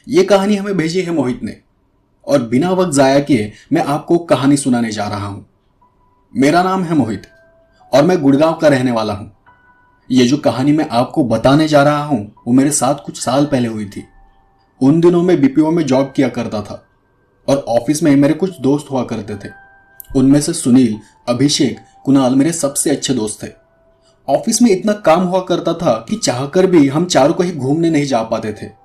ये कहानी हमें भेजी है मोहित ने, और बिना वक्त जाया किए मैं आपको कहानी सुनाने जा रहा हूं। मेरा नाम है मोहित और मैं गुड़गांव का रहने वाला हूं। ये जो कहानी मैं आपको बताने जा रहा हूं वो मेरे साथ कुछ साल पहले हुई थी। उन दिनों मैं बीपीओ में जॉब किया करता था और ऑफिस में मेरे कुछ दोस्त हुआ करते थे। उनमें से सुनील, अभिषेक, कुणाल मेरे सबसे अच्छे दोस्त थे। ऑफिस में इतना काम हुआ करता था कि चाहकर भी हम चारों कहीं घूमने नहीं जा पाते थे।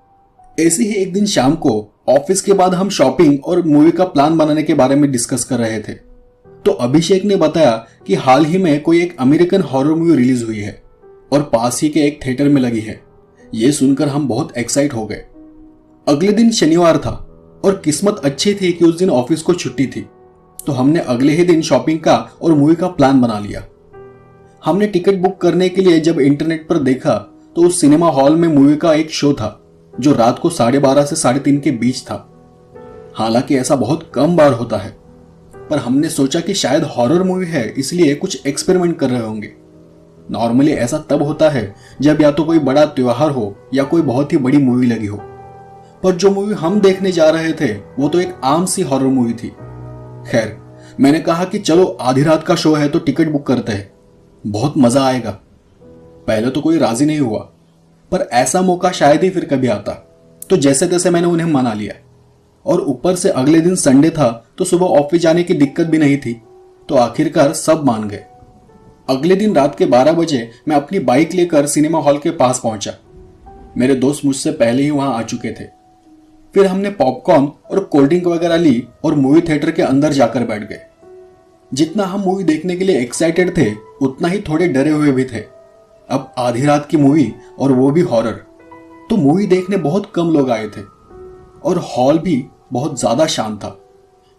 ऐसे ही एक दिन शाम को ऑफिस के बाद हम शॉपिंग और मूवी का प्लान बनाने के बारे में डिस्कस कर रहे थे, तो अभिषेक ने बताया कि हाल ही में कोई एक अमेरिकन हॉरर मूवी रिलीज हुई है और पास ही के एक थिएटर में लगी है। ये सुनकर हम बहुत एक्साइट हो गए। अगले दिन शनिवार था और किस्मत अच्छी थी कि उस दिन ऑफिस को छुट्टी थी, तो हमने अगले ही दिन शॉपिंग का और मूवी का प्लान बना लिया। हमने टिकट बुक करने के लिए जब इंटरनेट पर देखा तो उस सिनेमा हॉल में मूवी का एक शो था जो रात को 12:30 से 3:30 के बीच था। हालांकि ऐसा बहुत कम बार होता है, पर हमने सोचा कि शायद हॉरर मूवी है इसलिए कुछ एक्सपेरिमेंट कर रहे होंगे। नॉर्मली ऐसा तब होता है जब या तो कोई बड़ा त्योहार हो या कोई बहुत ही बड़ी मूवी लगी हो, पर जो मूवी हम देखने जा रहे थे वो तो एक आम सी हॉरर मूवी थी। खैर, मैंने कहा कि चलो आधी रात का शो है तो टिकट बुक करते हैं, बहुत मजा आएगा। पहले तो कोई राजी नहीं हुआ, पर ऐसा मौका शायद ही फिर कभी आता, तो जैसे तैसे मैंने उन्हें मना लिया। और ऊपर से अगले दिन संडे था तो सुबह ऑफिस जाने की दिक्कत भी नहीं थी, तो आखिरकार सब मान गए। अगले दिन रात के 12 बजे मैं अपनी बाइक लेकर सिनेमा हॉल के पास पहुंचा। मेरे दोस्त मुझसे पहले ही वहां आ चुके थे। फिर हमने पॉपकॉर्न और कोल्ड ड्रिंक वगैरह ली और मूवी थिएटर के अंदर जाकर बैठ गए। जितना हम मूवी देखने के लिए एक्साइटेड थे उतना ही थोड़े डरे हुए भी थे। अब आधी रात की मूवी और वो भी हॉरर, तो मूवी देखने बहुत कम लोग आए थे और हॉल भी बहुत ज्यादा शांत था।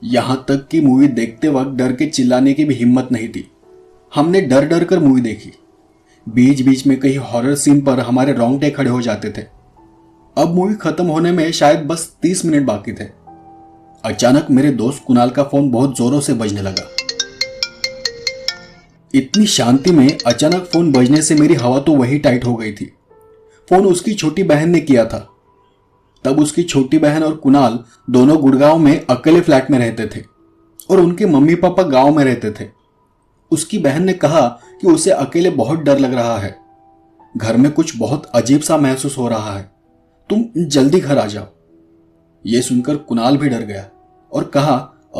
यहां तक कि मूवी देखते वक्त डर के चिल्लाने की भी हिम्मत नहीं थी। हमने डर डर कर मूवी देखी। बीच बीच में कहीं हॉरर सीन पर हमारे रोंगटे खड़े हो जाते थे। अब मूवी खत्म होने में शायद बस 30 मिनट बाकी थे। अचानक मेरे दोस्त कुणाल का फोन बहुत जोरों से बजने लगा। इतनी शांति में अचानक फोन बजने से मेरी हवा तो वही टाइट हो गई थी। फोन उसकी छोटी बहन ने किया था। तब उसकी छोटी बहन और कुणाल दोनों गुड़गांव में अकेले फ्लैट में रहते थे और उनके मम्मी पापा गांव में रहते थे। उसकी बहन ने कहा कि उसे अकेले बहुत डर लग रहा है, घर में कुछ बहुत अजीब सा महसूस हो रहा है, तुम जल्दी घर आ जाओ। यह सुनकर कुणाल भी डर गया और कहा,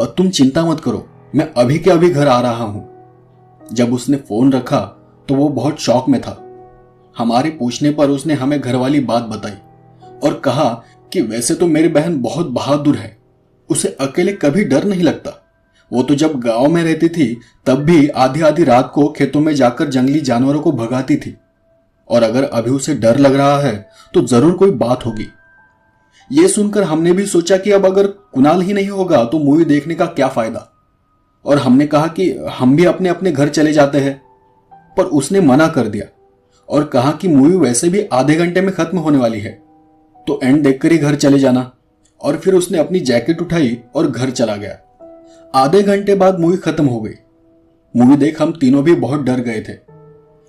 तुम चिंता मत करो, मैं अभी के अभी घर आ रहा हूं। जब उसने फोन रखा तो वो बहुत शॉक में था। हमारे पूछने पर उसने हमें घर वाली बात बताई और कहा कि वैसे तो मेरी बहन बहुत बहादुर है, उसे अकेले कभी डर नहीं लगता। वो तो जब गांव में रहती थी तब भी आधी आधी रात को खेतों में जाकर जंगली जानवरों को भगाती थी, और अगर अभी उसे डर लग रहा है तो जरूर कोई बात होगी। ये सुनकर हमने भी सोचा कि अब अगर कुणाल ही नहीं होगा तो मूवी देखने का क्या फायदा, और हमने कहा कि हम भी अपने अपने घर चले जाते हैं। पर उसने मना कर दिया और कहा कि मूवी वैसे भी आधे घंटे में खत्म होने वाली है, तो एंड देखकर ही घर चले जाना। और फिर उसने अपनी जैकेट उठाई और घर चला गया। आधे घंटे बाद मूवी खत्म हो गई। मूवी देख हम तीनों भी बहुत डर गए थे।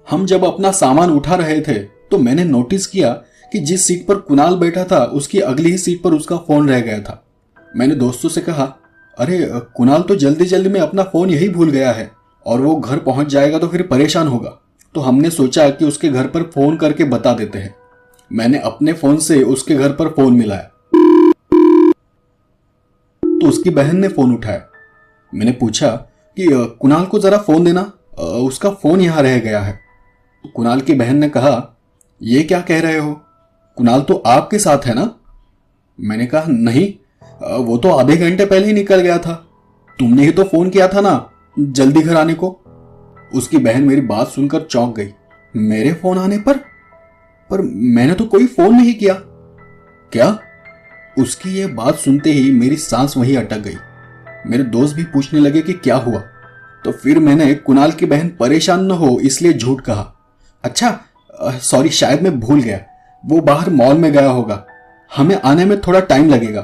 हम जब अपना सामान उठा रहे थे तो मैंने नोटिस किया कि जिस सीट पर कुणाल बैठा था उसकी अगली ही सीट पर उसका फोन रह गया था। मैंने दोस्तों से कहा, अरे कुणाल तो जल्दी जल्दी में अपना फोन यही भूल गया है और वो घर पहुंच जाएगा तो फिर परेशान होगा। तो हमने सोचा कि उसके घर पर फोन करके बता देते हैं। मैंने अपने फोन से उसके घर पर फोन मिलाया तो उसकी बहन ने फोन उठाया। मैंने पूछा कि कुणाल को जरा फोन देना, उसका फोन यहां रह गया है। तो कुणाल की बहन ने कहा, ये क्या कह रहे हो, कुणाल तो आपके साथ है ना? मैंने कहा, नहीं, वो तो आधे घंटे पहले ही निकल गया था, तुमने ही तो फोन किया था ना जल्दी घर आने को। उसकी बहन मेरी बात सुनकर चौंक गई। मेरे फोन आने पर मैंने तो कोई फोन नहीं किया। क्या? उसकी ये बात सुनते ही मेरी सांस वहीं अटक गई। मेरे दोस्त भी पूछने लगे कि क्या हुआ, तो फिर मैंने कुणाल की बहन परेशान न हो इसलिए झूठ कहा। अच्छा, सॉरी, शायद मैं भूल गया, वो बाहर मॉल में गया होगा, हमें आने में थोड़ा टाइम लगेगा।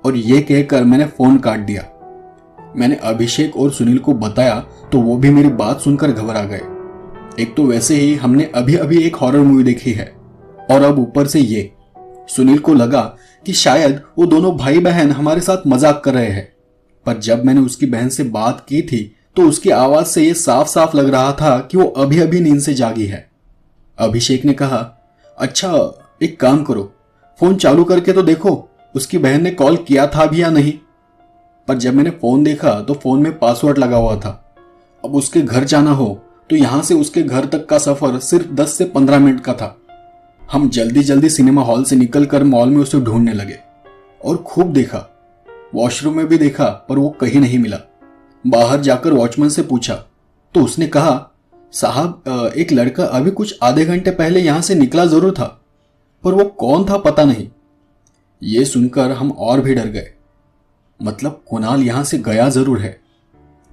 और ये कहकर मैंने फोन काट दिया। मैंने अभिषेक और सुनील को बताया तो वो भी मेरी बात सुनकर घबरा गए। एक तो वैसे ही हमने अभी अभी एक हॉरर मूवी देखी है और अब ऊपर से ये। सुनील को लगा कि शायद वो दोनों भाई बहन हमारे साथ मजाक कर रहे हैं। पर जब मैंने उसकी बहन से बात की थी तो उसकी आवाज से ये साफ साफ लग रहा था कि वो अभी अभी नींद से जागी है। अभिषेक ने कहा, अच्छा एक काम करो, फोन चालू करके तो देखो उसकी बहन ने कॉल किया था भी या नहीं। पर जब मैंने फोन देखा तो फोन में पासवर्ड लगा हुआ था। अब उसके घर जाना हो तो यहां से उसके घर तक का सफर सिर्फ 10 से 15 मिनट का था। हम जल्दी जल्दी सिनेमा हॉल से निकलकर मॉल में उसे ढूंढने लगे और खूब देखा, वॉशरूम में भी देखा, पर वो कहीं नहीं मिला। बाहर जाकर वॉचमैन से पूछा तो उसने कहा, साहब एक लड़का अभी कुछ आधे घंटे पहले यहां से निकला जरूर था, पर वो कौन था पता नहीं। ये सुनकर हम और भी डर गए। मतलब कुणाल यहां से गया जरूर है,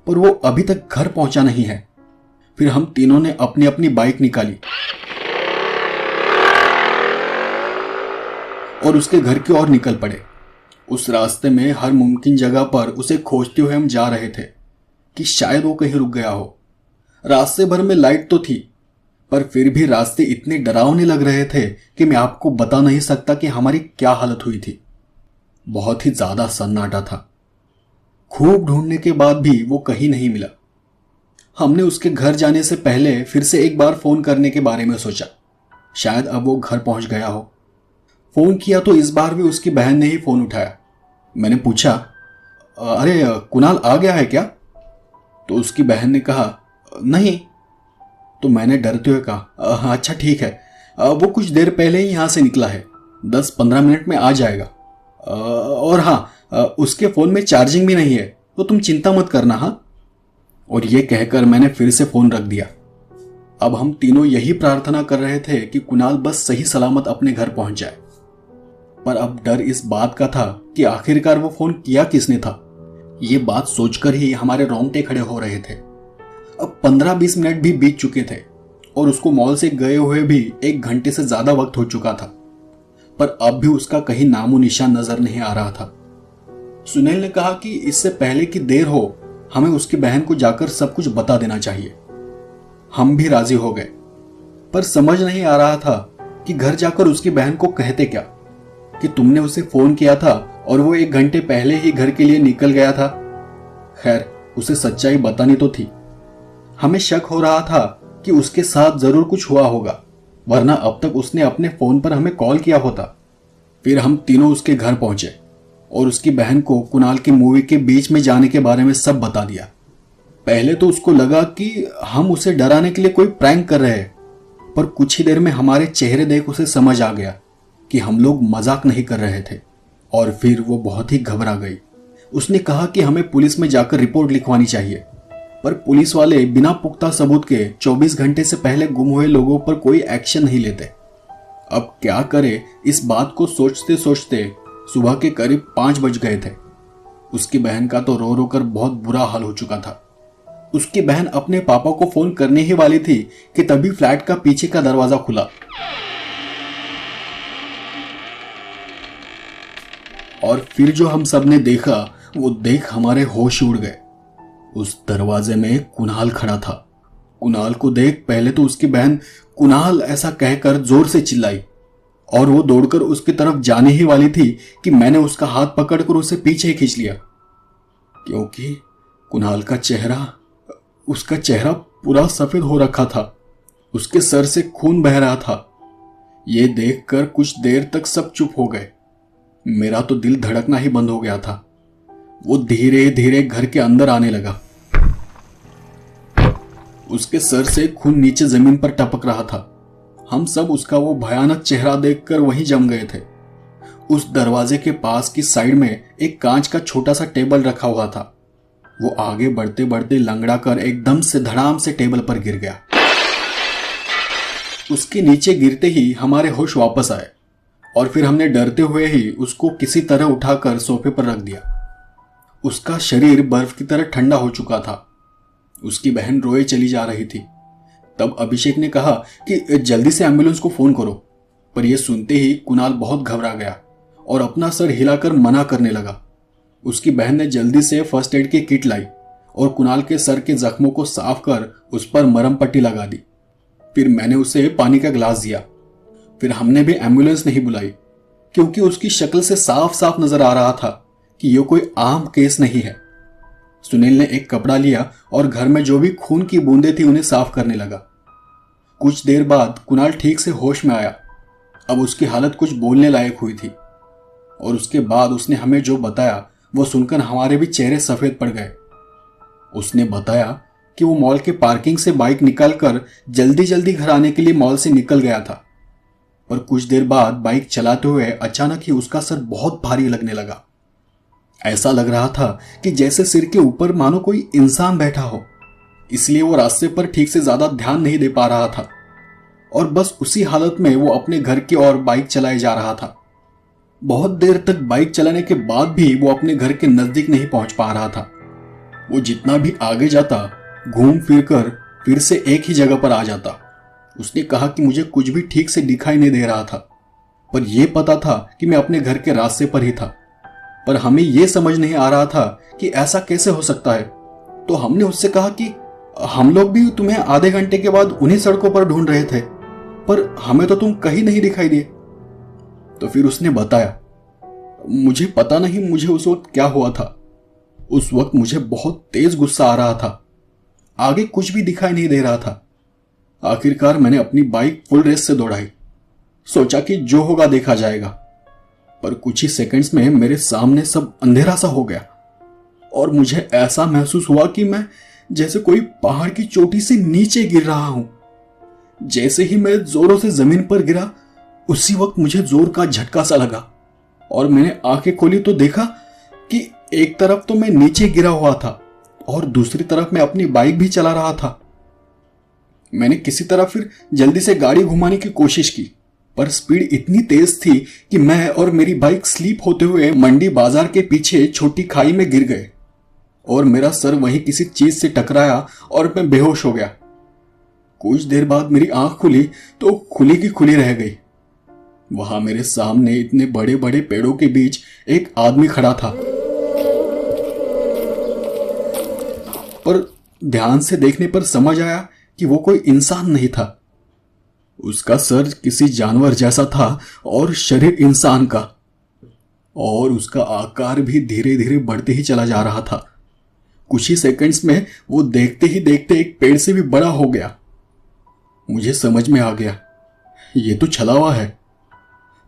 पर वो अभी तक घर पहुंचा नहीं है। फिर हम तीनों ने अपनी अपनी बाइक निकाली और उसके घर की ओर निकल पड़े। उस रास्ते में हर मुमकिन जगह पर उसे खोजते हुए हम जा रहे थे कि शायद वो कहीं रुक गया हो। रास्ते भर में लाइट तो थी, पर फिर भी रास्ते इतने डरावने लग रहे थे कि मैं आपको बता नहीं सकता कि हमारी क्या हालत हुई थी। बहुत ही ज्यादा सन्नाटा था। खूब ढूंढने के बाद भी वो कहीं नहीं मिला। हमने उसके घर जाने से पहले फिर से एक बार फोन करने के बारे में सोचा, शायद अब वो घर पहुंच गया हो। फोन किया तो इस बार भी उसकी बहन ने ही फोन उठाया। मैंने पूछा, अरे कुणाल आ गया है क्या? तो उसकी बहन ने कहा, नहीं। तो मैंने डरते हुए कहा, हाँ अच्छा ठीक है, वो कुछ देर पहले ही यहां से निकला है, 10-15 मिनट में आ जाएगा। और हाँ, उसके फोन में चार्जिंग भी नहीं है, तो तुम चिंता मत करना। हाँ। और ये कहकर मैंने फिर से फोन रख दिया। अब हम तीनों यही प्रार्थना कर रहे थे कि कुणाल बस सही सलामत अपने घर पहुंच जाए। पर अब डर इस बात का था कि आखिरकार वो फोन किया किसने था। ये बात सोचकर ही हमारे रोंगटे खड़े हो रहे थे। अब 15-20 मिनट भी बीत चुके थे और उसको मॉल से गए हुए भी 1 घंटे से ज्यादा वक्त हो चुका था, पर अब भी उसका कहीं नामो निशान नजर नहीं आ रहा था। सुनील ने कहा कि इससे पहले कि देर हो हमें उसकी बहन को जाकर सब कुछ बता देना चाहिए। हम भी राजी हो गए, पर समझ नहीं आ रहा था कि घर जाकर उसकी बहन को कहते क्या, कि तुमने उसे फोन किया था और वो 1 घंटे पहले ही घर के लिए निकल गया था। खैर, उसे सच्चाई बतानी तो थी। हमें शक हो रहा था कि उसके साथ जरूर कुछ हुआ होगा, वरना अब तक उसने अपने फोन पर हमें कॉल किया होता। फिर हम तीनों उसके घर पहुंचे और उसकी बहन को कुणाल की मूवी के बीच में जाने के बारे में सब बता दिया। पहले तो उसको लगा कि हम उसे डराने के लिए कोई प्रैंक कर रहे हैं, पर कुछ ही देर में हमारे चेहरे देख उसे समझ आ गया कि हम लोग मजाक नहीं कर रहे थे। और फिर वो बहुत ही घबरा गई। उसने कहा कि हमें पुलिस में जाकर रिपोर्ट लिखवानी चाहिए, पर पुलिस वाले बिना पुख्ता सबूत के 24 घंटे से पहले गुम हुए लोगों पर कोई एक्शन नहीं लेते। अब क्या करे, इस बात को सोचते सोचते सुबह के करीब 5 बज गए थे। उसकी बहन का तो रो रो कर बहुत बुरा हाल हो चुका था। उसकी बहन अपने पापा को फोन करने ही वाली थी कि तभी फ्लैट का पीछे का दरवाजा खुला और फिर जो हम सब ने देखा वो देख हमारे होश उड़ गए। उस दरवाजे में कुणाल खड़ा था। कुणाल को देख पहले तो उसकी बहन कुणाल ऐसा कहकर जोर से चिल्लाई और वो दौड़कर उसकी तरफ जाने ही वाली थी कि मैंने उसका हाथ पकड़कर उसे पीछे खींच लिया, क्योंकि कुणाल का चेहरा पूरा सफेद हो रखा था। उसके सर से खून बह रहा था। ये देखकर कुछ देर तक सब चुप हो गए। मेरा तो दिल धड़कना ही बंद हो गया था। वो धीरे धीरे घर के अंदर आने लगा। उसके सर से खून नीचे जमीन पर टपक रहा था। हम सब उसका वो भयानक चेहरा देखकर वहीं जम गए थे। उस दरवाजे के पास की साइड में एक कांच का छोटा सा टेबल रखा हुआ था। वो आगे बढ़ते बढ़ते लंगड़ा कर एकदम से धड़ाम से टेबल पर गिर गया। उसके नीचे गिरते ही हमारे होश वापस आए और फिर हमने डरते हुए ही उसको किसी तरह उठाकर सोफे पर रख दिया। उसका शरीर बर्फ की तरह ठंडा हो चुका था। उसकी बहन रोए चली जा रही थी। तब अभिषेक ने कहा कि जल्दी से एम्बुलेंस को फोन करो, पर यह सुनते ही कुणाल बहुत घबरा गया और अपना सर हिलाकर मना करने लगा। उसकी बहन ने जल्दी से फर्स्ट एड की किट लाई और कुणाल के सर के जख्मों को साफ कर उस पर मरहम पट्टी लगा दी। फिर मैंने उसे पानी का गिलास दिया। फिर हमने भी एम्बुलेंस नहीं बुलाई, क्योंकि उसकी शक्ल से साफ साफ नजर आ रहा था कि यह कोई आम केस नहीं है। सुनील ने एक कपड़ा लिया और घर में जो भी खून की बूंदें थी उन्हें साफ करने लगा। कुछ देर बाद कुणाल ठीक से होश में आया। अब उसकी हालत कुछ बोलने लायक हुई थी और उसके बाद उसने हमें जो बताया वो सुनकर हमारे भी चेहरे सफेद पड़ गए। उसने बताया कि वो मॉल के पार्किंग से बाइक निकालकर जल्दी जल्दी घर आने के लिए मॉल से निकल गया था, पर कुछ देर बाद बाइक चलाते हुए अचानक ही उसका सर बहुत भारी लगने लगा। ऐसा लग रहा था कि जैसे सिर के ऊपर मानो कोई इंसान बैठा हो, इसलिए वो रास्ते पर ठीक से ज्यादा ध्यान नहीं दे पा रहा था और बस उसी हालत में वो अपने घर की ओर बाइक चलाए जा रहा था। बहुत देर तक बाइक चलाने के बाद भी वो अपने घर के नजदीक नहीं पहुंच पा रहा था। वो जितना भी आगे जाता घूम फिर कर फिर से एक ही जगह पर आ जाता। उसने कहा कि मुझे कुछ भी ठीक से दिखाई नहीं दे रहा था, पर यह पता था कि मैं अपने घर के रास्ते पर ही था, पर हमें यह समझ नहीं आ रहा था कि ऐसा कैसे हो सकता है। तो हमने उससे कहा कि हम लोग भी तुम्हें आधे घंटे के बाद उन्हीं सड़कों पर ढूंढ रहे थे, पर हमें तो तुम कहीं नहीं दिखाई दिए। तो फिर उसने बताया, मुझे पता नहीं मुझे उस वक्त क्या हुआ था। उस वक्त मुझे बहुत तेज गुस्सा आ रहा था, आगे कुछ भी दिखाई नहीं दे रहा था। आखिरकार मैंने अपनी बाइक फुल रेस से दौड़ाई, सोचा कि जो होगा देखा जाएगा, पर कुछ ही सेकंड्स में मेरे सामने सब अंधेरा सा हो गया और मुझे ऐसा महसूस हुआ कि मैं जैसे कोई पहाड़ की चोटी से नीचे गिर रहा हूं। जैसे ही मैं जोरों से जमीन पर गिरा, उसी वक्त मुझे जोर का झटका सा लगा और मैंने आंखें खोली तो देखा कि एक तरफ तो मैं नीचे गिरा हुआ था और दूसरी तरफ मैं अपनी बाइक भी चला रहा था। मैंने किसी तरह फिर जल्दी से गाड़ी घुमाने की कोशिश की, पर स्पीड इतनी तेज थी कि मैं और मेरी बाइक स्लीप होते हुए मंडी बाजार के पीछे छोटी खाई में गिर गए और मेरा सर वहीं किसी चीज से टकराया और मैं बेहोश हो गया। कुछ देर बाद मेरी आंख खुली तो खुली की खुली रह गई। वहां मेरे सामने इतने बड़े बड़े पेड़ों के बीच एक आदमी खड़ा था, पर ध्यान से देखने पर समझ आया कि वो कोई इंसान नहीं था। उसका सर किसी जानवर जैसा था और शरीर इंसान का, और उसका आकार भी धीरे धीरे बढ़ते ही चला जा रहा था। कुछ ही सेकंड्स में वो देखते ही देखते एक पेड़ से भी बड़ा हो गया। मुझे समझ में आ गया, ये तो छलावा है।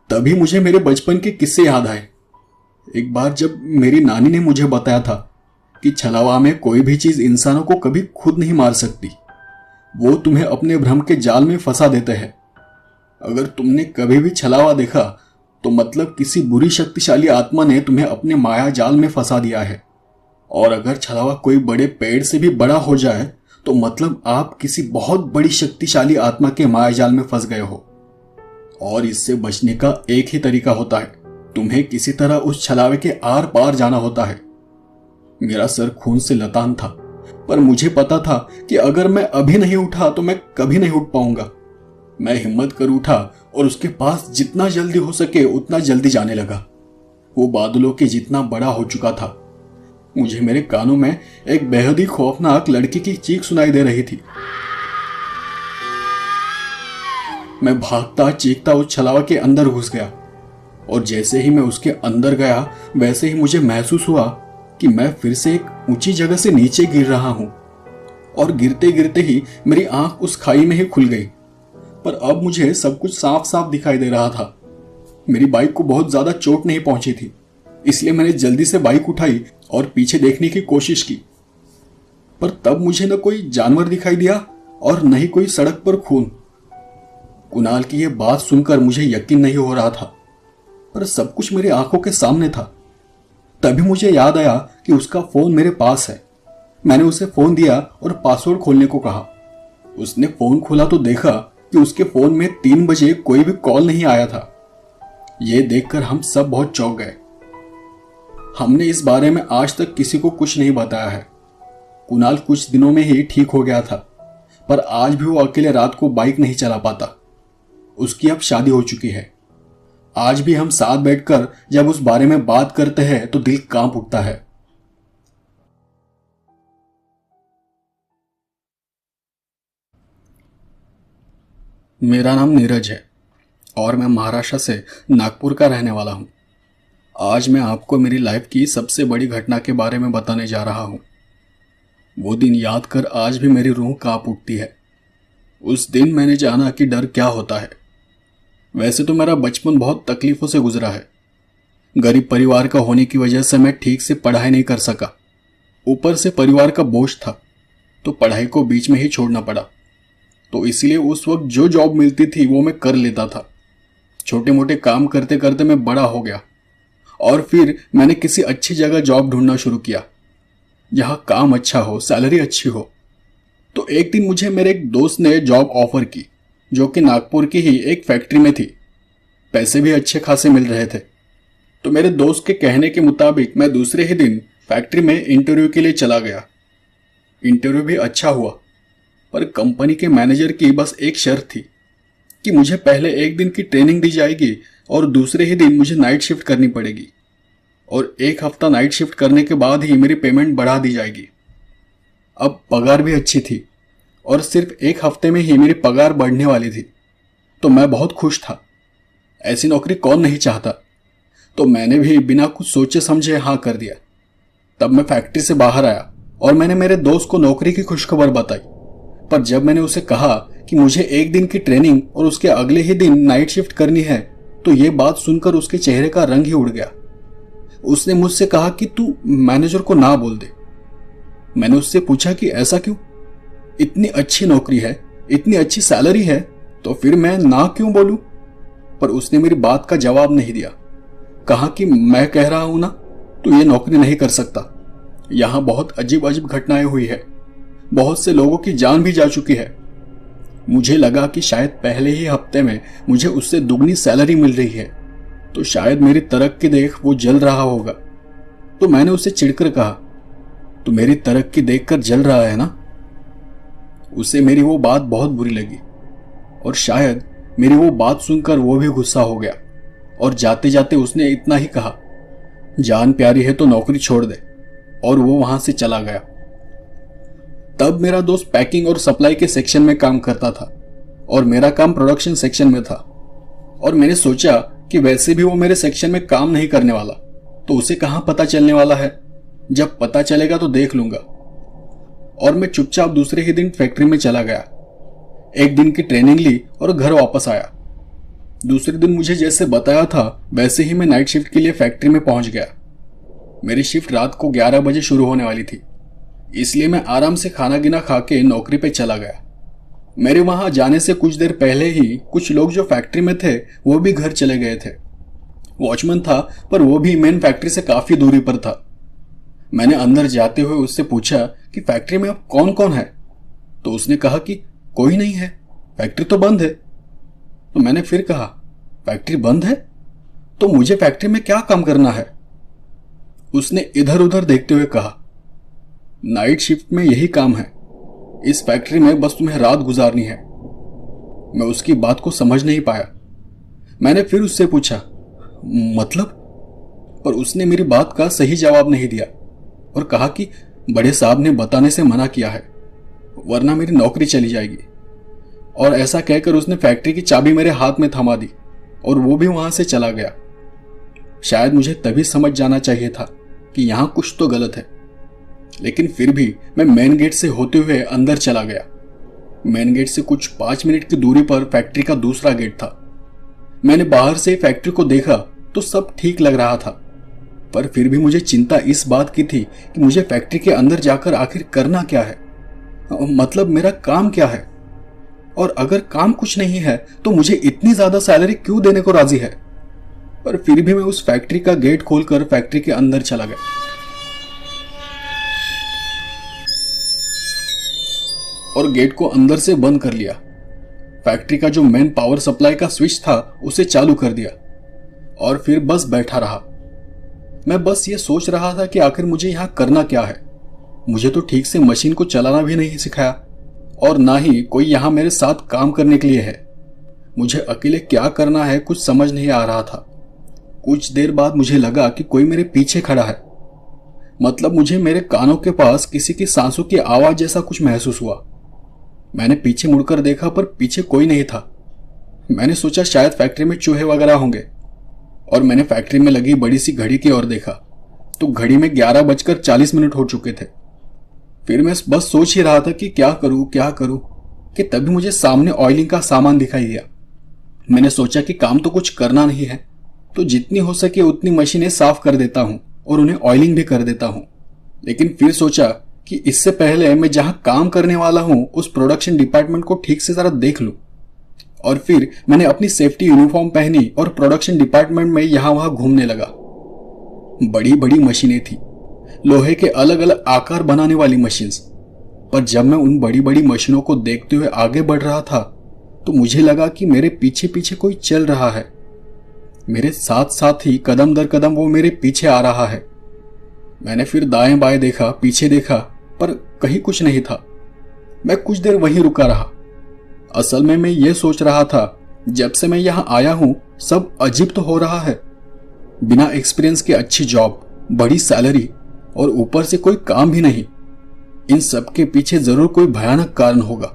तभी मुझे मेरे बचपन के किस्से याद आए। एक बार जब मेरी नानी ने मुझे बताया था कि छलावा में कोई भी चीज इंसानों को कभी खुद नहीं मार सकती, वो तुम्हें अपने भ्रम के जाल में फंसा देते हैं। अगर तुमने कभी भी छलावा देखा तो मतलब किसी बुरी शक्तिशाली आत्मा ने तुम्हें अपने माया जाल में फंसा दिया है, और अगर छलावा कोई बड़े पेड़ से भी बड़ा हो जाए तो मतलब आप किसी बहुत बड़ी शक्तिशाली आत्मा के माया जाल में फंस गए हो। और इससे बचने का एक ही तरीका होता है, तुम्हें किसी तरह उस छलावे के आर पार जाना होता है। मेरा सर खून से लताम था, पर मुझे पता था कि अगर मैं अभी नहीं उठा तो मैं कभी नहीं उठ पाऊंगा। मैं हिम्मत कर उठा और उसके पास जितना जल्दी हो सके उतना जल्दी जाने लगा। वो बादलों के जितना बड़ा हो चुका था। मुझे मेरे कानों में एक बेहद ही खौफनाक लड़की की चीख सुनाई दे रही थी। मैं भागता चीखता उस छलावा के अंदर घुस गया, और जैसे ही मैं उसके अंदर गया वैसे ही मुझे महसूस हुआ कि मैं फिर से एक ऊंची जगह से नीचे गिर रहा हूं, और गिरते गिरते ही मेरी आंख उस खाई में ही खुल गई। पर अब मुझे सब कुछ साफ साफ दिखाई दे रहा था। मेरी बाइक को बहुत ज्यादा चोट नहीं पहुंची थी, इसलिए मैंने जल्दी से बाइक उठाई और पीछे देखने की कोशिश की, पर तब मुझे न कोई जानवर दिखाई दिया और न ही कोई सड़क पर खून। कुणाल की यह बात सुनकर मुझे यकीन नहीं हो रहा था, पर सब कुछ मेरी आंखों के सामने था। तभी मुझे याद आया कि उसका फोन मेरे पास है। मैंने उसे फोन दिया और पासवर्ड खोलने को कहा। उसने फोन खोला तो देखा कि उसके फोन में 3 बजे कोई भी कॉल नहीं आया था। यह देखकर हम सब बहुत चौंक गए। हमने इस बारे में आज तक किसी को कुछ नहीं बताया है। कुणाल कुछ दिनों में ही ठीक हो गया था, पर आज भी वो अकेले रात को बाइक नहीं चला पाता। उसकी अब शादी हो चुकी है। आज भी हम साथ बैठकर जब उस बारे में बात करते हैं तो दिल कांप उठता है। मेरा नाम नीरज है। और मैं महाराष्ट्र से नागपुर का रहने वाला हूँ। आज मैं आपको मेरी लाइफ की सबसे बड़ी घटना के बारे में बताने जा रहा हूँ। वो दिन याद कर आज भी मेरी रूह कांप उठती है। उस दिन मैंने जाना कि डर क्या होता है। वैसे तो मेरा बचपन बहुत तकलीफों से गुजरा है। गरीब परिवार का होने की वजह से मैं ठीक से पढ़ाई नहीं कर सका। ऊपर से परिवार का बोझ था, तो पढ़ाई को बीच में ही छोड़ना पड़ा। तो इसलिए उस वक्त जो जॉब मिलती थी वो मैं कर लेता था। छोटे मोटे काम करते करते मैं बड़ा हो गया और फिर मैंने किसी अच्छी जगह जॉब ढूंढना शुरू किया, जहां काम अच्छा हो, सैलरी अच्छी हो। तो एक दिन मुझे मेरे एक दोस्त ने जॉब ऑफर की, जो कि नागपुर की ही एक फैक्ट्री में थी। पैसे भी अच्छे खासे मिल रहे थे। तो मेरे दोस्त के कहने के मुताबिक मैं दूसरे ही दिन फैक्ट्री में इंटरव्यू के लिए चला गया। इंटरव्यू भी अच्छा हुआ, पर कंपनी के मैनेजर की बस एक शर्त थी कि मुझे पहले एक दिन की ट्रेनिंग दी जाएगी और दूसरे ही दिन मुझे नाइट शिफ्ट करनी पड़ेगी, और एक हफ्ता नाइट शिफ्ट करने के बाद ही मेरी पेमेंट बढ़ा दी जाएगी। अब पगार भी अच्छी थी और सिर्फ एक हफ्ते में ही मेरी पगार बढ़ने वाली थी। तो मैं बहुत खुश था। ऐसी नौकरी कौन नहीं चाहता। तो मैंने भी बिना कुछ सोचे समझे हाँ कर दिया। तब मैं फैक्ट्री से बाहर आया और मैंने मेरे दोस्त को नौकरी की खुशखबर बताई। पर जब मैंने उसे कहा कि मुझे एक दिन की ट्रेनिंग और उसके अगले ही दिन नाइट शिफ्ट करनी है, तो ये बात सुनकर उसके चेहरे का रंग ही उड़ गया। उसने मुझसे कहा कि तू मैनेजर को ना बोल दे। मैंने उससे पूछा कि ऐसा क्यों? इतनी अच्छी नौकरी है, इतनी अच्छी सैलरी है, तो फिर मैं ना क्यों बोलूं? पर उसने मेरी बात का जवाब नहीं दिया। कहा कि मैं कह रहा हूं ना, तू ये नौकरी नहीं कर सकता। यहां बहुत अजीब अजीब घटनाएं हुई है। बहुत से लोगों की जान भी जा चुकी है। मुझे लगा कि शायद पहले ही हफ्ते में मुझे उससे दुगनी सैलरी मिल रही है, तो शायद मेरी तरक्की देख वो जल रहा होगा। तो मैंने उसे चिढ़कर कहा, तो मेरी तरक्की देखकर जल रहा है ना? उसे मेरी वो बात बहुत बुरी लगी और शायद मेरी वो बात सुनकर वो भी गुस्सा हो गया, और जाते जाते उसने इतना ही कहा, जान प्यारी है तो नौकरी छोड़ दे, और वो वहां से चला गया। तब मेरा दोस्त पैकिंग और सप्लाई के सेक्शन में काम करता था और मेरा काम प्रोडक्शन सेक्शन में था। और मैंने सोचा कि वैसे भी वो मेरे सेक्शन में काम नहीं करने वाला, तो उसे कहां पता चलने वाला है। जब पता चलेगा तो देख लूंगा। और मैं चुपचाप दूसरे ही दिन फैक्ट्री में चला गया। एक दिन की ट्रेनिंग ली और घर वापस आया। दूसरे दिन मुझे जैसे बताया था वैसे ही मैं नाइट शिफ्ट के लिए फैक्ट्री में पहुंच गया। मेरी शिफ्ट रात को 11 बजे शुरू होने वाली थी, इसलिए मैं आराम से खाना गिना खा के नौकरी पे चला गया। मेरे वहां जाने से कुछ देर पहले ही कुछ लोग जो फैक्ट्री में थे वो भी घर चले गए थे। वॉचमैन था, पर वो भी मेन फैक्ट्री से काफी दूरी पर था। मैंने अंदर जाते हुए उससे पूछा कि फैक्ट्री में अब कौन कौन है? तो उसने कहा कि कोई नहीं है, फैक्ट्री तो बंद है। तो मैंने फिर कहा, फैक्ट्री बंद है तो मुझे फैक्ट्री में क्या काम करना है? उसने इधर उधर देखते हुए कहा, नाइट शिफ्ट में यही काम है। इस फैक्ट्री में बस तुम्हें रात गुजारनी है। मैं उसकी बात को समझ नहीं पाया। मैंने फिर उससे पूछा, मतलब? पर उसने मेरी बात का सही जवाब नहीं दिया और कहा कि बड़े साहब ने बताने से मना किया है, वरना मेरी नौकरी चली जाएगी। और ऐसा कहकर उसने फैक्ट्री की चाबी मेरे हाथ में थमा दी और वो भी वहां से चला गया। शायद मुझे तभी समझ जाना चाहिए था कि यहां कुछ तो गलत है, लेकिन फिर भी मैं मेन गेट से होते हुए अंदर चला गया। मेन गेट से कुछ 5 मिनट की दूरी पर फैक्ट्री का दूसरा गेट था। मैंने बाहर से फैक्ट्री को देखा तो सब ठीक लग रहा था, पर फिर भी मुझे चिंता इस बात की थी कि मुझे फैक्ट्री के अंदर जाकर आखिर करना क्या है, मतलब मेरा काम क्या है, और अगर काम कुछ नहीं है तो मुझे इतनी ज्यादा सैलरी क्यों देने को राजी है। पर फिर भी मैं उस फैक्ट्री का गेट खोलकर फैक्ट्री के अंदर चला गया और गेट को अंदर से बंद कर लिया। फैक्ट्री का जो मेन पावर सप्लाई का स्विच था उसे चालू कर दिया और फिर बस बैठा रहा। मैं बस ये सोच रहा था कि आखिर मुझे यहां करना क्या है। मुझे तो ठीक से मशीन को चलाना भी नहीं सिखाया और ना ही कोई यहां मेरे साथ काम करने के लिए है। मुझे अकेले क्या करना है कुछ समझ नहीं आ रहा था। कुछ देर बाद मुझे लगा कि कोई मेरे पीछे खड़ा है, मतलब मुझे मेरे कानों के पास किसी की सांसों की आवाज जैसा कुछ महसूस हुआ। मैंने पीछे मुड़कर देखा पर पीछे कोई नहीं था। मैंने सोचा शायद फैक्ट्री में चूहे वगैरह होंगे और मैंने फैक्ट्री में लगी बड़ी सी घड़ी की ओर देखा तो घड़ी में 11:40 हो चुके थे। फिर मैं बस सोच ही रहा था कि क्या करूं कि तभी मुझे सामने ऑयलिंग का सामान दिखाई दिया। मैंने सोचा कि काम तो कुछ करना नहीं है तो जितनी हो सके उतनी मशीनें साफ कर देता हूं और उन्हें ऑयलिंग भी कर देता हूं। लेकिन फिर सोचा कि इससे पहले मैं जहां काम करने वाला हूं उस प्रोडक्शन डिपार्टमेंट को ठीक से जरा देख लूं। और फिर मैंने अपनी सेफ्टी यूनिफॉर्म पहनी और प्रोडक्शन डिपार्टमेंट में यहां वहां घूमने लगा। बड़ी बड़ी मशीनें थी, लोहे के अलग अलग आकार बनाने वाली मशीन्स। पर जब मैं उन बड़ी बड़ी मशीनों को देखते हुए आगे बढ़ रहा था तो मुझे लगा कि मेरे पीछे पीछे कोई चल रहा है। मेरे साथ साथ ही कदम दर कदम वो मेरे पीछे आ रहा है। मैंने फिर दाएं बाएं देखा, पीछे देखा, पर कहीं कुछ नहीं था। मैं कुछ देर वहीं रुका रहा। असल में मैं ये सोच रहा था, जब से मैं यहां आया हूं सब अजीब तो हो रहा है। बिना एक्सपीरियंस के अच्छी जॉब, बड़ी सैलरी और ऊपर से कोई काम भी नहीं। इन सब के पीछे जरूर कोई भयानक कारण होगा।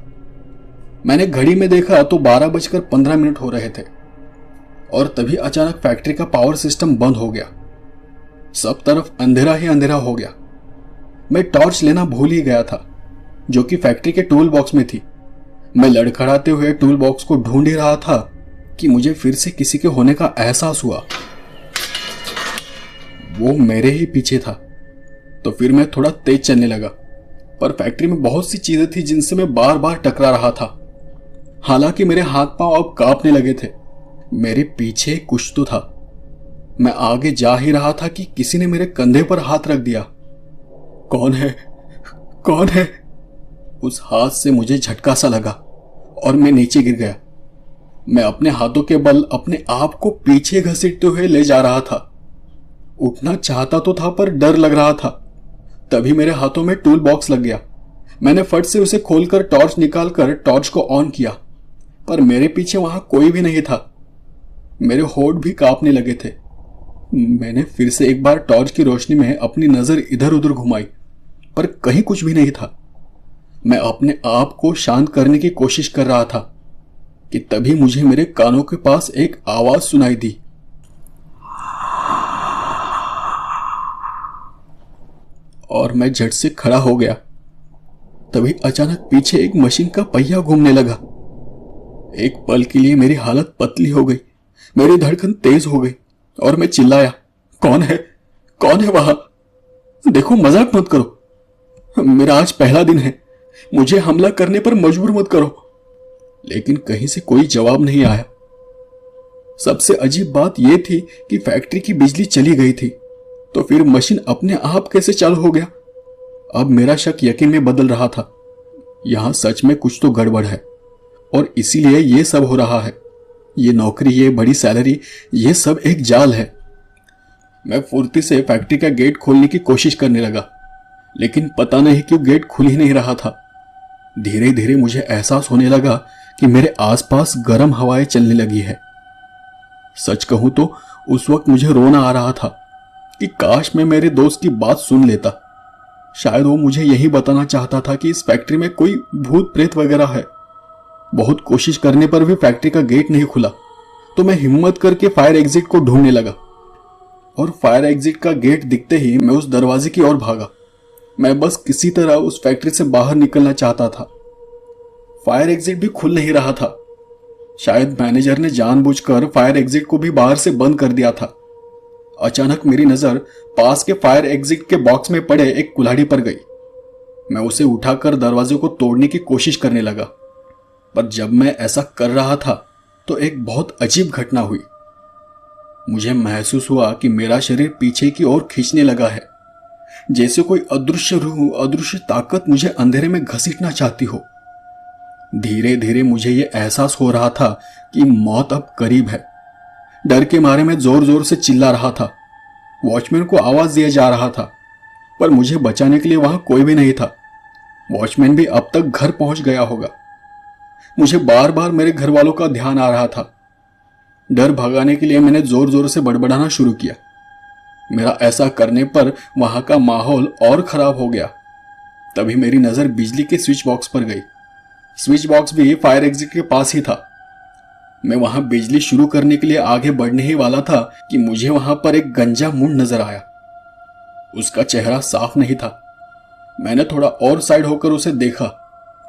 मैंने घड़ी में देखा तो 12:15 हो रहे थे और तभी अचानक फैक्ट्री का पावर सिस्टम बंद हो गया। सब तरफ अंधेरा ही अंधेरा हो गया। मैं टॉर्च लेना भूल ही गया था जो कि फैक्ट्री के टूल बॉक्स में थी। मैं लड़खड़ाते हुए टूल बॉक्स को ढूंढ ही रहा था कि मुझे फिर से किसी के होने का एहसास हुआ। वो मेरे ही पीछे था। तो फिर मैं थोड़ा तेज चलने लगा, पर फैक्ट्री में बहुत सी चीजें थी जिनसे मैं बार बार टकरा रहा था। हालांकि मेरे हाथ पांव अब कांपने लगे थे। मेरे पीछे कुछ तो था। मैं आगे जा ही रहा था कि किसी ने मेरे कंधे पर हाथ रख दिया। कौन है, कौन है? उस हाथ से मुझे झटका सा लगा और मैं नीचे गिर गया। मैं अपने हाथों के बल अपने आप को पीछे घसीटते हुए ले जा रहा था। उठना चाहता तो था पर डर लग रहा था। तभी मेरे हाथों में टूल बॉक्स लग गया। मैंने फट से उसे खोलकर टॉर्च निकालकर टॉर्च को ऑन किया, पर मेरे पीछे वहां कोई भी नहीं था। मेरे होठ भी कांपने लगे थे। मैंने फिर से एक बार टॉर्च की रोशनी में अपनी नजर इधर उधर घुमाई, पर कहीं कुछ भी नहीं था। मैं अपने आप को शांत करने की कोशिश कर रहा था कि तभी मुझे मेरे कानों के पास एक आवाज सुनाई दी। और मैं झट से खड़ा हो गया। तभी अचानक पीछे एक मशीन का पहिया घूमने लगा। एक पल के लिए मेरी हालत पतली हो गई, मेरी धड़कन तेज हो गई और मैं चिल्लाया, कौन है, कौन है वहां? देखो, मजाक मत करो। मेरा आज पहला दिन है, मुझे हमला करने पर मजबूर मत करो। लेकिन कहीं से कोई जवाब नहीं आया। सबसे अजीब बात यह थी कि फैक्ट्री की बिजली चली गई थी, तो फिर मशीन अपने आप कैसे चालू हो गया? अब मेरा शक यकीन में बदल रहा था। यहां सच में कुछ तो गड़बड़ है और इसीलिए यह सब हो रहा है। ये नौकरी, ये बड़ी सैलरी, ये सब एक जाल है। मैं फुर्ती से फैक्ट्री का गेट खोलने की कोशिश करने लगा, लेकिन पता नहीं क्यों गेट खुल ही नहीं रहा था। धीरे धीरे मुझे एहसास होने लगा कि मेरे आसपास गर्म हवाएं चलने लगी है। सच कहूं तो उस वक्त मुझे रोना आ रहा था कि काश मैं मेरे दोस्त की बात सुन लेता। शायद वो मुझे यही बताना चाहता था कि इस फैक्ट्री में कोई भूत प्रेत वगैरह है। बहुत कोशिश करने पर भी फैक्ट्री का गेट नहीं खुला, तो मैं हिम्मत करके फायर एग्जिट को ढूंढने लगा और फायर एग्जिट का गेट दिखते ही मैं उस दरवाजे की ओर भागा। मैं बस किसी तरह उस फैक्ट्री से बाहर निकलना चाहता था। फायर एग्जिट भी खुल नहीं रहा था। शायद मैनेजर ने जानबूझकर फायर एग्जिट को भी बाहर से बंद कर दिया था। अचानक मेरी नजर पास के फायर एग्जिट के बॉक्स में पड़े एक कुल्हाड़ी पर गई। मैं उसे उठाकर दरवाजे को तोड़ने की कोशिश करने लगा, पर जब मैं ऐसा कर रहा था तो एक बहुत अजीब घटना हुई। मुझे महसूस हुआ कि मेरा शरीर पीछे की ओर खींचने लगा है, जैसे कोई अदृश्य रूह, अदृश्य ताकत मुझे अंधेरे में घसीटना चाहती हो। धीरे धीरे मुझे यह एहसास हो रहा था कि मौत अब करीब है। डर के मारे मैं जोर जोर से चिल्ला रहा था। वॉचमैन को आवाज दिया जा रहा था, पर मुझे बचाने के लिए वहां कोई भी नहीं था। वॉचमैन भी अब तक घर पहुंच गया होगा। मुझे बार बार मेरे घर वालों का ध्यान आ रहा था। डर भगाने के लिए मैंने जोर जोर से बड़बड़ाना शुरू किया। मेरा ऐसा करने पर वहां का माहौल और खराब हो गया। तभी मेरी नजर बिजली के स्विच बॉक्स पर गई। स्विच बॉक्स भी फायर एग्जिट के पास ही था। मैं वहां बिजली शुरू करने के लिए आगे बढ़ने ही वाला था कि मुझे वहां पर एक गंजा मुंड नजर आया। उसका चेहरा साफ नहीं था। मैंने थोड़ा और साइड होकर उसे देखा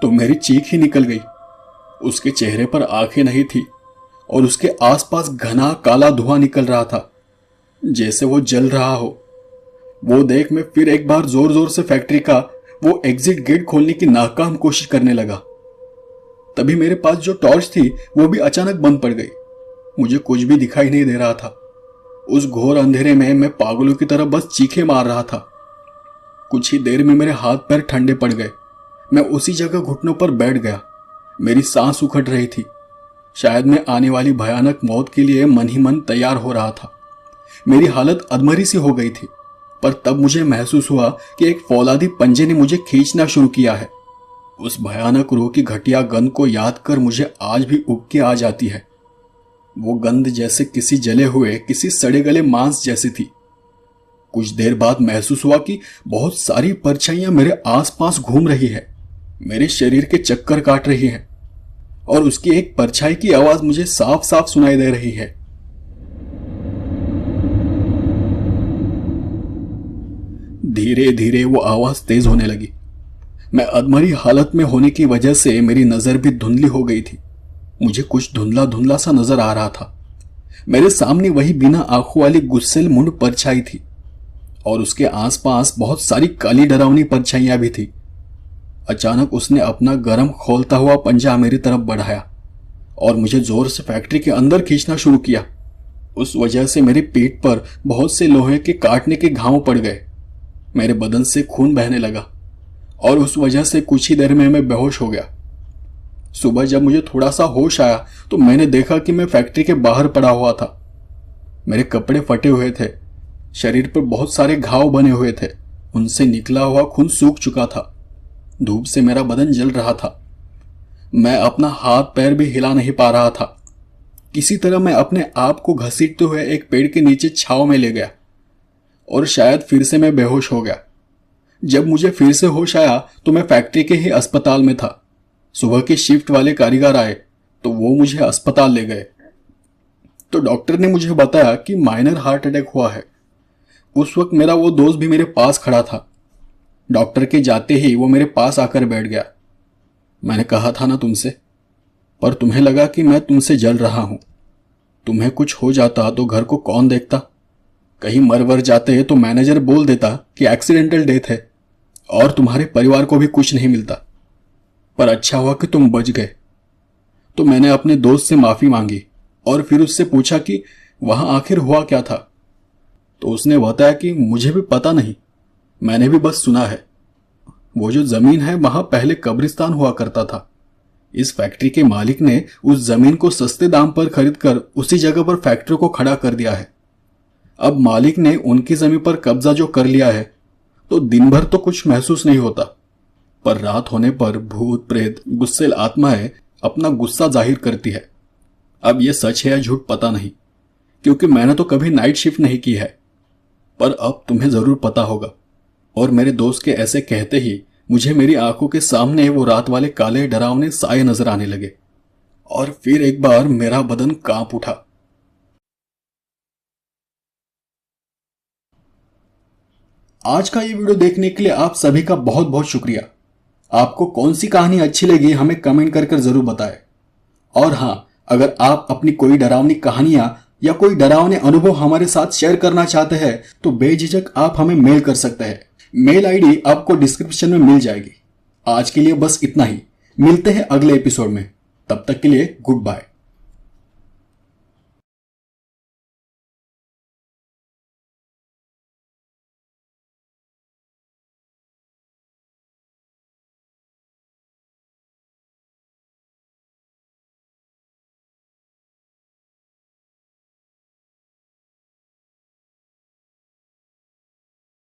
तो मेरी चीख ही निकल गई। उसके चेहरे पर आंखें नहीं थी और उसके आसपास घना काला धुआं निकल रहा था, जैसे वो जल रहा हो। वो देख मैं फिर एक बार जोर जोर से फैक्ट्री का वो एग्जिट गेट खोलने की नाकाम कोशिश करने लगा। तभी मेरे पास जो टॉर्च थी वो भी अचानक बंद पड़ गई। मुझे कुछ भी दिखाई नहीं दे रहा था। उस घोर अंधेरे में मैं पागलों की तरह बस चीखें मार रहा था। कुछ ही देर में मेरे हाथ पैर ठंडे पड़ गए। मैं उसी जगह घुटनों पर बैठ गया। मेरी सांस उखड़ रही थी। शायद मैं आने वाली भयानक मौत के लिए मन ही मन तैयार हो रहा था। मेरी हालत अधमरी सी हो गई थी, पर तब मुझे महसूस हुआ कि एक फौलादी पंजे ने मुझे खींचना शुरू किया है। उस भयानक रूह की घटिया गंध को याद कर मुझे आज भी उबके आ जाती है। वो गंध जैसे किसी जले हुए, किसी सड़े गले मांस जैसी थी। कुछ देर बाद महसूस हुआ कि बहुत सारी परछाइयां मेरे आसपास घूम रही है, मेरे शरीर के चक्कर काट रही है और उसकी एक परछाई की आवाज मुझे साफ साफ सुनाई दे रही है। धीरे धीरे वो आवाज तेज होने लगी। मैं अधमरी हालत में होने की वजह से मेरी नजर भी धुंधली हो गई थी। मुझे कुछ धुंधला धुंधला सा नजर आ रहा था। मेरे सामने वही बिना आंखों वाली गुस्सेल मुंड परछाई थी और उसके आसपास बहुत सारी काली डरावनी परछाइयां भी थी। अचानक उसने अपना गर्म खोलता हुआ पंजा मेरी तरफ बढ़ाया और मुझे जोर से फैक्ट्री के अंदर खींचना शुरू किया। उस वजह से मेरी पीठ पर बहुत से लोहे के काटने के घाव पड़ गए। मेरे बदन से खून बहने लगा और उस वजह से कुछ ही देर में मैं बेहोश हो गया। सुबह जब मुझे थोड़ा सा होश आया तो मैंने देखा कि मैं फैक्ट्री के बाहर पड़ा हुआ था। मेरे कपड़े फटे हुए थे, शरीर पर बहुत सारे घाव बने हुए थे, उनसे निकला हुआ खून सूख चुका था। धूप से मेरा बदन जल रहा था। मैं अपना हाथ पैर भी हिला नहीं पा रहा था। किसी तरह मैं अपने आप को घसीटते हुए एक पेड़ के नीचे छांव में ले गया और शायद फिर से मैं बेहोश हो गया। जब मुझे फिर से होश आया तो मैं फैक्ट्री के ही अस्पताल में था। सुबह के शिफ्ट वाले कारीगर आए तो वो मुझे अस्पताल ले गए। तो डॉक्टर ने मुझे बताया कि माइनर हार्ट अटैक हुआ है। उस वक्त मेरा वो दोस्त भी मेरे पास खड़ा था। डॉक्टर के जाते ही वो मेरे पास आकर बैठ गया। मैंने कहा था ना तुमसे, पर तुम्हें लगा कि मैं तुमसे जल रहा हूं। तुम्हें कुछ हो जाता तो घर को कौन देखता? कहीं मर वर जाते तो मैनेजर बोल देता कि एक्सीडेंटल डेथ है और तुम्हारे परिवार को भी कुछ नहीं मिलता। पर अच्छा हुआ कि तुम बच गए। तो मैंने अपने दोस्त से माफी मांगी और फिर उससे पूछा कि वहां आखिर हुआ क्या था। तो उसने बताया कि मुझे भी पता नहीं, मैंने भी बस सुना है। वो जो जमीन है वहां पहले कब्रिस्तान हुआ करता था। इस फैक्ट्री के मालिक ने उस जमीन को सस्ते दाम पर खरीदकर उसी जगह पर फैक्ट्री को खड़ा कर दिया है। अब मालिक ने उनकी जमीन पर कब्जा जो कर लिया है तो दिन भर तो कुछ महसूस नहीं होता, पर रात होने पर भूत प्रेत गुस्सेल आत्माएं अपना गुस्सा जाहिर करती है। अब यह सच है या झूठ पता नहीं, क्योंकि मैंने तो कभी नाइट शिफ्ट नहीं की है, पर अब तुम्हें जरूर पता होगा। और मेरे दोस्त के ऐसे कहते ही मुझे मेरी आंखों के सामने वो रात वाले काले डरावने साए नजर आने लगे और फिर एक बार मेरा बदन कांप उठा। आज का ये वीडियो देखने के लिए आप सभी का बहुत बहुत शुक्रिया। आपको कौन सी कहानी अच्छी लगी हमें कमेंट कर जरूर बताएं। और हाँ, अगर आप अपनी कोई डरावनी कहानियां या कोई डरावने अनुभव हमारे साथ शेयर करना चाहते हैं तो बेझिझक आप हमें मेल कर सकते हैं। मेल आईडी आपको डिस्क्रिप्शन में मिल जाएगी। आज के लिए बस इतना ही। मिलते हैं अगले एपिसोड में। तब तक के लिए गुड बाय।